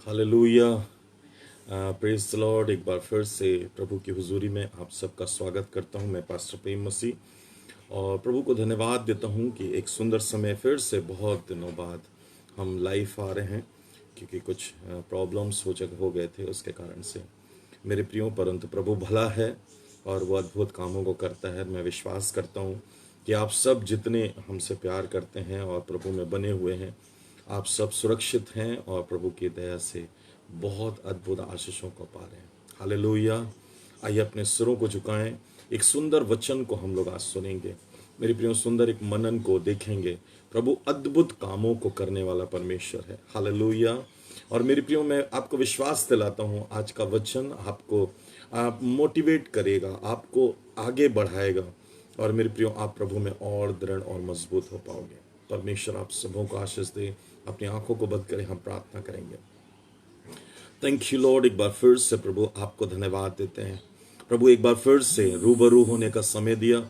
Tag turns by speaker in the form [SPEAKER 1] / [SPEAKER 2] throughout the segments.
[SPEAKER 1] Hallelujah. Praise the Lord. एक बार फिर से प्रभु की हुजूरी में आप सबका स्वागत करता हूं। मैं पास्टर प्रेम मसीह और प्रभु को धन्यवाद देता हूं कि एक सुंदर समय फिर से बहुत दिनों बाद हम लाइव आ रहे हैं, क्योंकि कुछ प्रॉब्लम्स हो गए थे, उसके कारण से मेरे प्रियो। परंतु प्रभु भला है और वो अद्भुत कामों को करता है। मैं विश्वास करता हूं कि आप सब जितने हमसे प्यार करते हैं और प्रभु में बने हुए हैं, आप सब सुरक्षित हैं और प्रभु की दया से बहुत अद्भुत आशीषों को पा रहे हैं। हालेलुया। आइए अपने सिरों को झुकाएं। एक सुंदर वचन को हम लोग आज सुनेंगे मेरे प्रियो, सुंदर एक मनन को देखेंगे। प्रभु अद्भुत कामों को करने वाला परमेश्वर है। हालेलुया। और मेरे प्रियो, मैं आपको विश्वास दिलाता हूँ आज का वचन आपको मोटिवेट करेगा, आपको आगे बढ़ाएगा और मेरे प्रियो आप प्रभु में और दृढ़ और मजबूत हो पाओगे। परमेश्वर आप सबों को आशीष दे। अपनी आंखों को बंद करें, हम प्रार्थना करेंगे। Thank you Lord. एक बार फिर से प्रभु आपको धन्यवाद देते हैं। प्रभु एक बार फिर से रूबरू होने का समय दिया।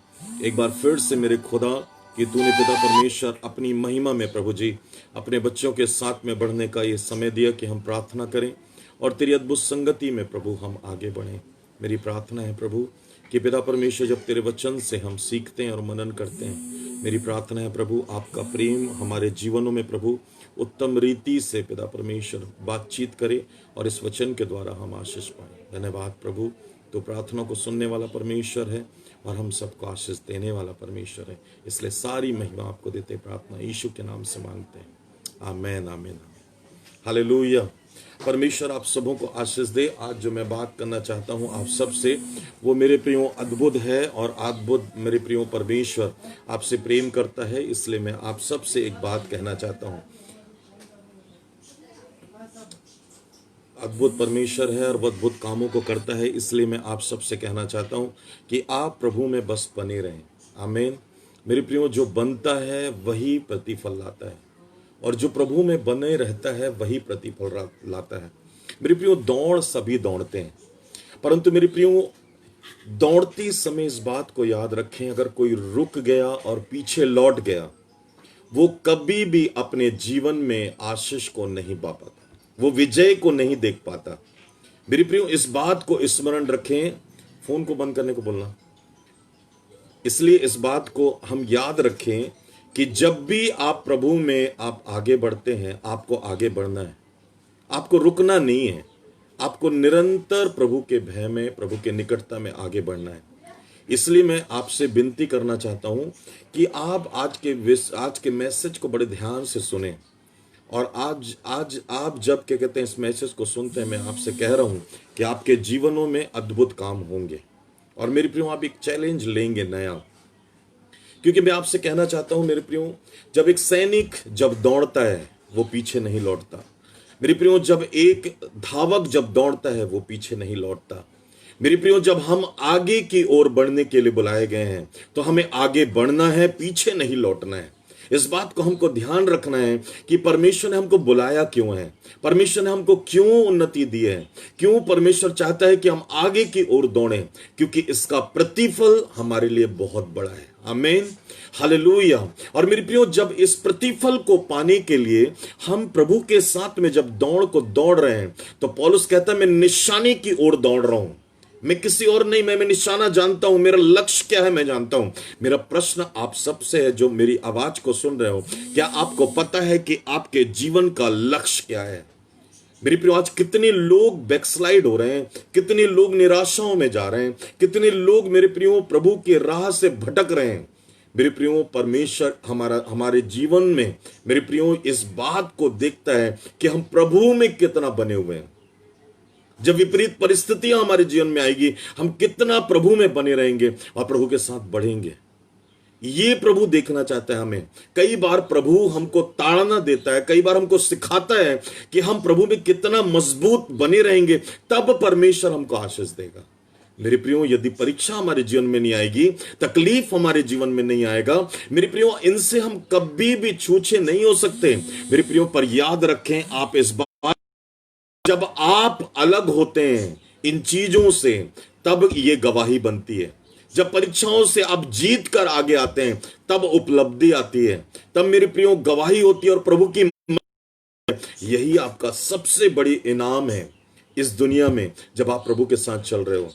[SPEAKER 1] एक बार फिर से मेरे खुदा कि तूने पिता परमेश्वर अपनी महिमा में प्रभु जी अपने बच्चों के साथ में बढ़ने का ये समय दिया कि हम प्रार्थना करें और तेरी अद्भुत संगति में प्रभु हम आगे बढ़ें। मेरी प्रार्थना है प्रभु कि पिता परमेश्वर जब तेरे वचन से हम सीखते हैं और मनन करते हैं, मेरी प्रार्थना है प्रभु आपका प्रेम हमारे जीवनों में प्रभु उत्तम रीति से पिता परमेश्वर बातचीत करे और इस वचन के द्वारा हम आशीष पाए। धन्यवाद प्रभु, तो प्रार्थना को सुनने वाला परमेश्वर है और हम सबको आशीष देने वाला परमेश्वर है, इसलिए सारी महिमा आपको देते प्रार्थना यीशु के नाम से मांगते हैं। आमेन आमेन। हालेलुया। परमेश्वर आप सबों को आशीष दे। आज जो मैं बात करना चाहता हूं आप सबसे, वो मेरे प्रियो अद्भुत है और अद्भुत मेरे प्रियो परमेश्वर आपसे प्रेम करता है, इसलिए मैं आप सबसे एक बात कहना चाहता हूं। अद्भुत परमेश्वर है और वो अद्भुत कामों को करता है, इसलिए मैं आप सबसे कहना चाहता हूं कि आप प्रभु में बस बने रहें। आमीन। मेरे प्रियो, जो बनता है वही प्रतिफल लाता है और जो प्रभु में बने रहता है वही प्रतिफल लाता है। मेरे प्रियो, दौड़ सभी दौड़ते हैं, परंतु मेरे प्रियो दौड़ती समय इस बात को याद रखें, अगर कोई रुक गया और पीछे लौट गया, वो कभी भी अपने जीवन में आशीष को नहीं पा पाता, वो विजय को नहीं देख पाता। मेरे प्रियो, इस बात को स्मरण रखें। फोन को बंद करने को बोलना। इसलिए इस बात को हम याद रखें कि जब भी आप प्रभु में आप आगे बढ़ते हैं, आपको आगे बढ़ना है, आपको रुकना नहीं है, आपको निरंतर प्रभु के भय में, प्रभु के निकटता में आगे बढ़ना है। इसलिए मैं आपसे विनती करना चाहता हूं कि आप आज के मैसेज को बड़े ध्यान से सुने। और आज आज आप जब क्या कहते हैं इस मैसेज को सुनते हैं, मैं आपसे कह रहा हूं कि आपके जीवनों में अद्भुत काम होंगे और मेरे प्रियो आप एक चैलेंज लेंगे नया, क्योंकि मैं आपसे कहना चाहता हूं मेरे प्रियो, जब एक सैनिक जब दौड़ता है वो पीछे नहीं लौटता। मेरे प्रियो, जब एक धावक जब दौड़ता है वो पीछे नहीं लौटता। मेरे प्रियो, जब हम आगे की ओर बढ़ने के लिए बुलाए गए हैं तो हमें आगे बढ़ना है, पीछे नहीं लौटना है। इस बात को हमको ध्यान रखना है कि परमेश्वर ने हमको बुलाया क्यों है, परमेश्वर ने हमको क्यों उन्नति दी है, क्यों परमेश्वर चाहता है कि हम आगे की ओर दौड़ें, क्योंकि इसका प्रतिफल हमारे लिए बहुत बड़ा है। आमीन। हालेलुया। और मेरे प्रियो, जब इस प्रतिफल को पाने के लिए हम प्रभु के साथ में जब दौड़ को दौड़ रहे हैं, तो पौलुस कहता है मैं निशाने की ओर दौड़ रहा हूं, मैं किसी और नहीं, मैं निशाना जानता हूं, मेरा लक्ष्य क्या है मैं जानता हूं। मेरा प्रश्न आप सबसे है जो मेरी आवाज को सुन रहे हो, क्या आपको पता है कि आपके जीवन का लक्ष्य क्या है? मेरे प्रियो, आज कितने लोग बैकस्लाइड हो रहे हैं, कितने लोग निराशाओं में जा रहे हैं, कितने लोग मेरे प्रियो प्रभु की राह से भटक रहे हैं। मेरे प्रियो, परमेश्वर हमारे जीवन में मेरे प्रियो इस बात को देखता है कि हम प्रभु में कितना बने हुए हैं। जब विपरीत परिस्थितियां हमारे जीवन में आएगी, हम कितना प्रभु में बने रहेंगे और प्रभु के साथ बढ़ेंगे, ये प्रभु देखना चाहता है हमें। कई बार प्रभु हमको ताड़ना देता है, कई बार हमको सिखाता है कि हम प्रभु में कितना मजबूत बने रहेंगे, तब परमेश्वर हमको आशीष देगा। मेरे प्रियो, यदि परीक्षा हमारे जीवन में नहीं आएगी, तकलीफ हमारे जीवन में नहीं आएगा, मेरे प्रियो इनसे हम कभी भी छूछे नहीं हो सकते। मेरे प्रियो, पर याद रखें आप इस बात, जब आप अलग होते हैं इन चीजों से, तब ये गवाही बनती है। जब परीक्षाओं से आप जीत कर आगे आते हैं, तब उपलब्धि आती है, तब मेरे प्रियो गवाही होती है और प्रभु की यही आपका सबसे बड़ी इनाम है इस दुनिया में जब आप प्रभु के साथ चल रहे हो।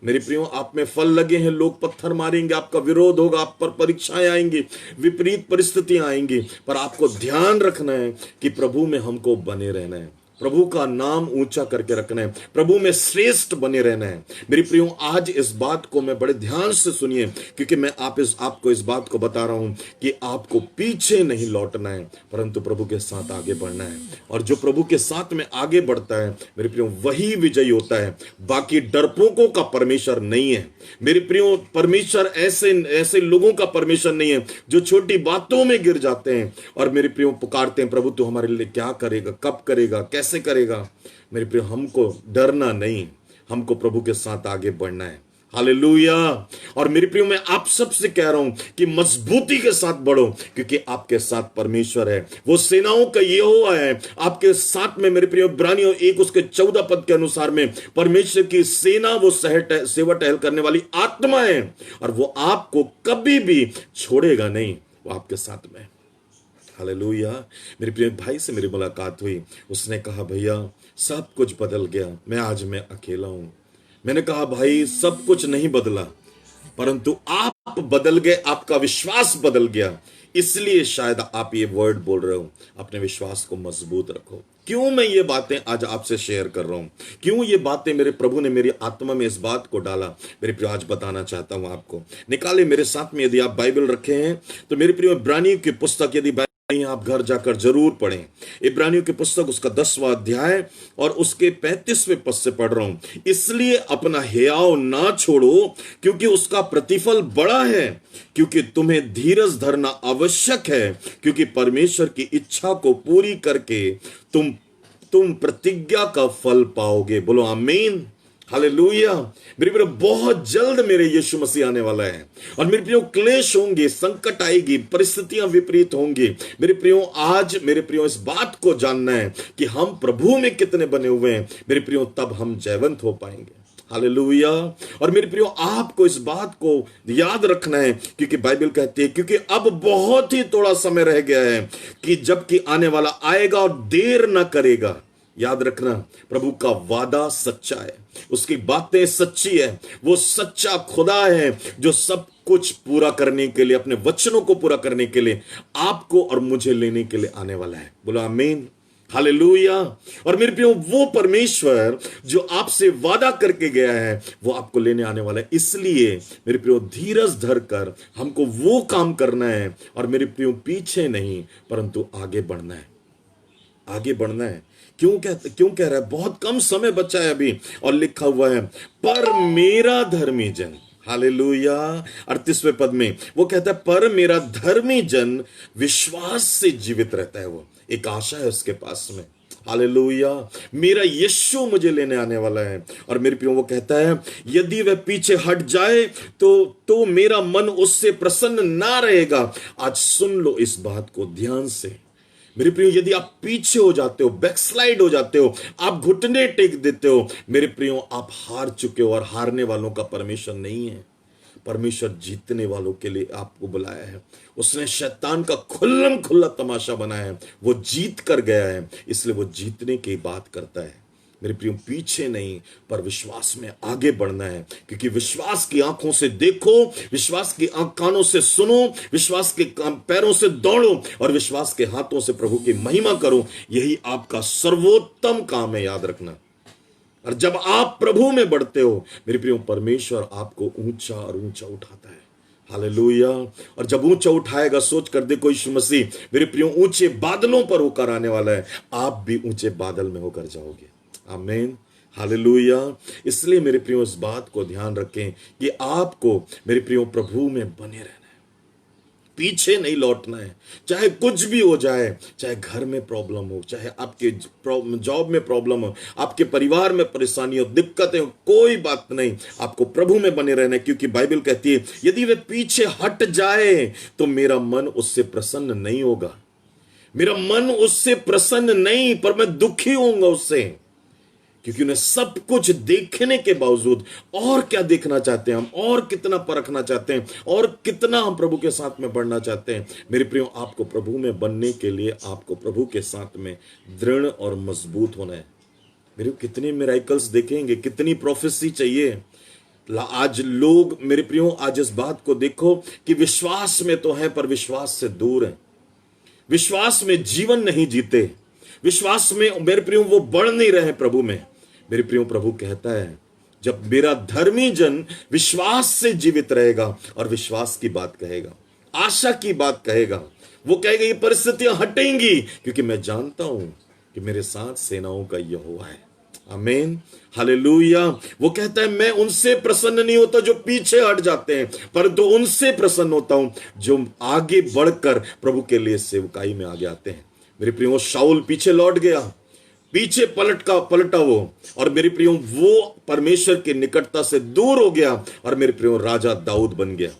[SPEAKER 1] मेरे प्रियो, आप में फल लगे हैं, लोग पत्थर मारेंगे, आपका विरोध होगा, आप पर परीक्षाएं आएंगी, विपरीत परिस्थितियां आएंगी, पर आपको ध्यान रखना है कि प्रभु में हमको बने रहना है, प्रभु का नाम ऊंचा करके रखना है, प्रभु में श्रेष्ठ बने रहना है। मेरी प्रियो, आज इस बात को मैं बड़े ध्यान से सुनिए, क्योंकि मैं आपको इस बात को बता रहा हूं कि आपको पीछे नहीं लौटना है, परंतु प्रभु के साथ आगे बढ़ना है। और जो प्रभु के साथ में आगे बढ़ता है मेरे प्रियो, वही विजयी होता है। बाकी डरपोकों का परमेश्वर नहीं है मेरे प्रियो। परमेश्वर ऐसे लोगों का परमेश्वर नहीं है जो छोटी बातों में गिर जाते हैं और मेरे प्रियो पुकारते हैं, प्रभु तू हमारे लिए क्या करेगा, कब करेगा, कैसे करेगा। मेरे प्रियो, हमको डरना नहीं, हमको प्रभु के साथ आगे बढ़ना है। हालेलुया। और मेरे प्रियो, मैं आप सबसे कह रहा हूं कि मजबूती के साथ बढ़ो, क्योंकि आपके साथ परमेश्वर है, वो सेनाओं का यहोवा है आपके साथ में। मेरे प्रियो, इब्रानियों 1 उसके 14 पद के अनुसार में परमेश्वर की सेना वो सेवा टहल करने वाली आत्मा है, और वो आपको कभी भी छोड़ेगा नहीं, वो आपके साथ में। हालेलुया। मेरे प्रिय भाई से मेरी मुलाकात हुई, उसने कहा भैया सब कुछ बदल गया, मैं अकेला हूं। मैंने कहा भाई सब कुछ नहीं बदला, परंतु आप बदल गए, आपका विश्वास बदल गया, इसलिए शायद आप ये वर्ड बोल रहे हो। अपने विश्वास को मजबूत रखो। क्यों मैं ये बातें आज आपसे शेयर कर रहा हूं, क्यों ये बातें मेरे प्रभु ने मेरी आत्मा में इस बात को डाला, मेरे प्रिय आज बताना चाहता हूं आपको। निकाले मेरे साथ में, यदि आप बाइबल रखे हैं तो मेरे प्रिय इब्रानियों की पुस्तक, यदि आप घर जाकर जरूर पढ़ें। इब्रानियों की पुस्तक उसका 10वां अध्याय और उसके 35वें पद से पढ़ रहा हूं। इसलिए अपना हियाव ना छोड़ो, क्योंकि उसका प्रतिफल बड़ा है, क्योंकि तुम्हें धीरज धरना आवश्यक है, क्योंकि परमेश्वर की इच्छा को पूरी करके तुम प्रतिज्ञा का फल पाओगे। बोलो आमीन। हालेलुया। मेरे प्रियो, बहुत जल्द मेरे यीशु मसीह आने वाला है, और मेरे प्रियो क्लेश होंगे, संकट आएगी, परिस्थितियां विपरीत होंगी। मेरे प्रियो, आज मेरे प्रियो इस बात को जानना है कि हम प्रभु में कितने बने हुए हैं मेरे प्रियो, तब हम जयवंत हो पाएंगे। हालेलुया। और मेरे प्रियो, आपको इस बात को याद रखना है, क्योंकि बाइबल कहती है क्योंकि अब बहुत ही थोड़ा समय रह गया है कि जबकि आने वाला आएगा और देर ना करेगा। याद रखना, प्रभु का वादा सच्चा है, उसकी बातें सच्ची है, वो सच्चा खुदा है जो सब कुछ पूरा करने के लिए, अपने वचनों को पूरा करने के लिए आपको और मुझे लेने के लिए आने वाला है। बोलो आमीन। हालेलुया। और मेरे प्रियो, वो परमेश्वर जो आपसे वादा करके गया है वो आपको लेने आने वाला है। इसलिए मेरे प्रियो, धीरज धरकर हमको वो काम करना है, और मेरे प्रियो पीछे नहीं परंतु आगे बढ़ना है, आगे बढ़ना है। क्यों कह रहा है, बहुत कम समय बचा है अभी, और लिखा हुआ है पर मेरा धर्मी जन। हालेलुया। 38वें पद में वो कहता है पर मेरा धर्मी जन विश्वास से जीवित रहता है। वो एक आशा है उसके पास में। हालेलुया। मेरा यीशु मुझे लेने आने वाला है, और मेरे प्रियो वो कहता है यदि वह पीछे हट जाए तो मेरा मन उससे प्रसन्न ना रहेगा। आज सुन लो इस बात को ध्यान से मेरे प्रियो, यदि आप पीछे हो जाते हो, बैकस्लाइड हो जाते हो, आप घुटने टेक देते हो, मेरे प्रियो आप हार चुके हो, और हारने वालों का परमेश्वर नहीं है। परमेश्वर जीतने वालों के लिए आपको बुलाया है। उसने शैतान का खुल्लम खुल्ला तमाशा बनाया है, वो जीत कर गया है, इसलिए वो जीतने की बात करता है। मेरे प्रियो, पीछे नहीं पर विश्वास में आगे बढ़ना है, क्योंकि विश्वास की आंखों से देखो, विश्वास की कानों से सुनो, विश्वास के पैरों से दौड़ो, और विश्वास के हाथों से प्रभु की महिमा करो। यही आपका सर्वोत्तम काम है, याद रखना। और जब आप प्रभु में बढ़ते हो मेरे प्रियो, परमेश्वर आपको ऊंचा और ऊंचा उठाता है। हालेलुया। और जब ऊंचा उठाएगा, सोच कर देखो, यीशु मसीह मेरे प्रियो ऊंचे बादलों पर होकर आने वाला है, आप भी ऊंचे बादल में होकर जाओगे। आमीन। हालेलुया। इसलिए मेरे प्रियो इस बात को ध्यान रखें कि आपको मेरे प्रियो प्रभु में बने रहना है, पीछे नहीं लौटना है। चाहे कुछ भी हो जाए, चाहे घर में प्रॉब्लम हो, चाहे आपके जॉब में प्रॉब्लम हो, आपके परिवार में परेशानी हो, दिक्कतें हो, कोई बात नहीं, आपको प्रभु में बने रहना है। क्योंकि बाइबल कहती है यदि वे पीछे हट जाए तो मेरा मन उससे प्रसन्न नहीं होगा। मेरा मन उससे प्रसन्न नहीं, पर मैं दुखी होऊंगा उससे, क्योंकि उन्हें सब कुछ देखने के बावजूद और क्या देखना चाहते हैं हम, और कितना परखना चाहते हैं, और कितना हम प्रभु के साथ में बढ़ना चाहते हैं। मेरे प्रियो, आपको प्रभु में बनने के लिए आपको प्रभु के साथ में दृढ़ और मजबूत होना है। मेरे कितने मिराकल्स देखेंगे, कितनी प्रोफेसी चाहिए। आज लोग मेरे प्रियो, आज इस बात को देखो कि विश्वास में तो है पर विश्वास से दूर है, विश्वास में जीवन नहीं जीते, विश्वास में मेरे प्रियो वो बढ़ नहीं रहे प्रभु में। मेरे प्रियो, प्रभु कहता है जब मेरा धर्मी जन विश्वास से जीवित रहेगा और विश्वास की बात कहेगा, आशा की बात कहेगा, वो कहेगा ये परिस्थितियां हटेंगी क्योंकि मैं जानता हूं कि मेरे साथ सेनाओं का यहोवा है। आमीन, हालेलुया। वो कहता है मैं उनसे प्रसन्न नहीं होता जो पीछे हट जाते हैं, परंतु उनसे प्रसन्न होता हूं जो आगे बढ़कर प्रभु के लिए सेवकाई में आगे आते हैं। मेरे प्रियो, शाऊल पीछे लौट गया, पीछे पलटा वो, और मेरे प्रियो वो परमेश्वर की निकटता से दूर हो गया, और मेरे प्रियो राजा दाऊद बन गया।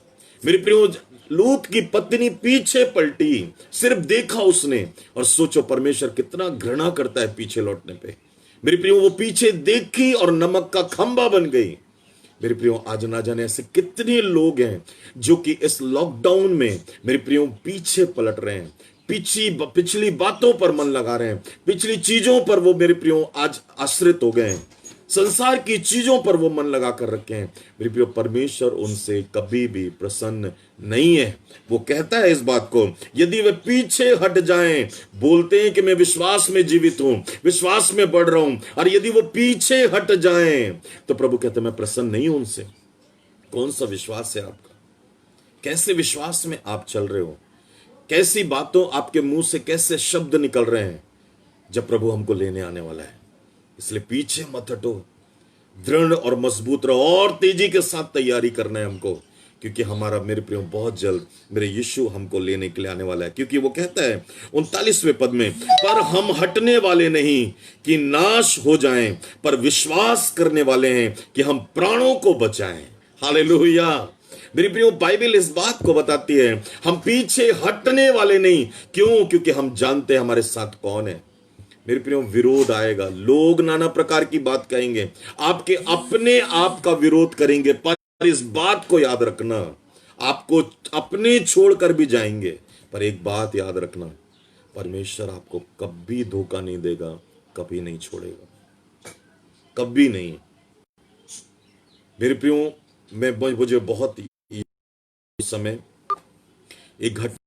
[SPEAKER 1] मेरे प्रियो, लूत की पत्नी पीछे पलटी, सिर्फ देखा उसने, और सोचो परमेश्वर कितना घृणा करता है पीछे लौटने पे। मेरे प्रियो, वो पीछे देखी और नमक का खंबा बन गई। मेरे प्रियो, आज ना जाने ऐसे कितने लोग हैं जो कि इस लॉकडाउन में मेरे प्रियो पीछे पलट रहे हैं, पिछली बातों पर मन लगा रहे हैं, पिछली चीजों पर वो मेरे प्रियो आज आश्रित हो गए हैं, संसार की चीजों पर वो मन लगा कर रखे हैं। मेरे प्रियो, परमेश्वर उनसे कभी भी प्रसन्न नहीं है। वो कहता है इस बात को, यदि वे पीछे हट जाएं, बोलते हैं कि मैं विश्वास में जीवित हूं, विश्वास में बढ़ रहा हूं, और यदि वो पीछे हट जाएं तो प्रभु कहते हैं मैं प्रसन्न नहीं हूं उनसे। कौन सा विश्वास है आपका? कैसे विश्वास में आप चल रहे हो? कैसी बातों आपके मुंह से कैसे शब्द निकल रहे हैं जब प्रभु हमको लेने आने वाला है? इसलिए पीछे मत हटो, दृढ़ और मजबूत रहो, और तेजी के साथ तैयारी करना है हमको, क्योंकि हमारा मेरे प्रियो बहुत जल्द मेरे यीशु हमको लेने के लिए आने वाला है। क्योंकि वो कहता है 39वें पद में, पर हम हटने वाले नहीं कि नाश हो जाएं, पर विश्वास करने वाले हैं कि हम प्राणों को बचाएं। हालेलुया। मेरी प्रियो, बाइबल इस बात को बताती है हम पीछे हटने वाले नहीं। क्यों? क्योंकि हम जानते हैं हमारे साथ कौन है। मेरे प्रियो, विरोध आएगा, लोग नाना प्रकार की बात कहेंगे, आपके अपने आप का विरोध करेंगे, पर इस बात को याद रखना, आपको अपने छोड़कर भी जाएंगे, पर एक बात याद रखना, परमेश्वर आपको कभी धोखा नहीं देगा, कभी नहीं छोड़ेगा, कभी नहीं। मेरे प्रियो, मुझे बहुत इस समय एक घटना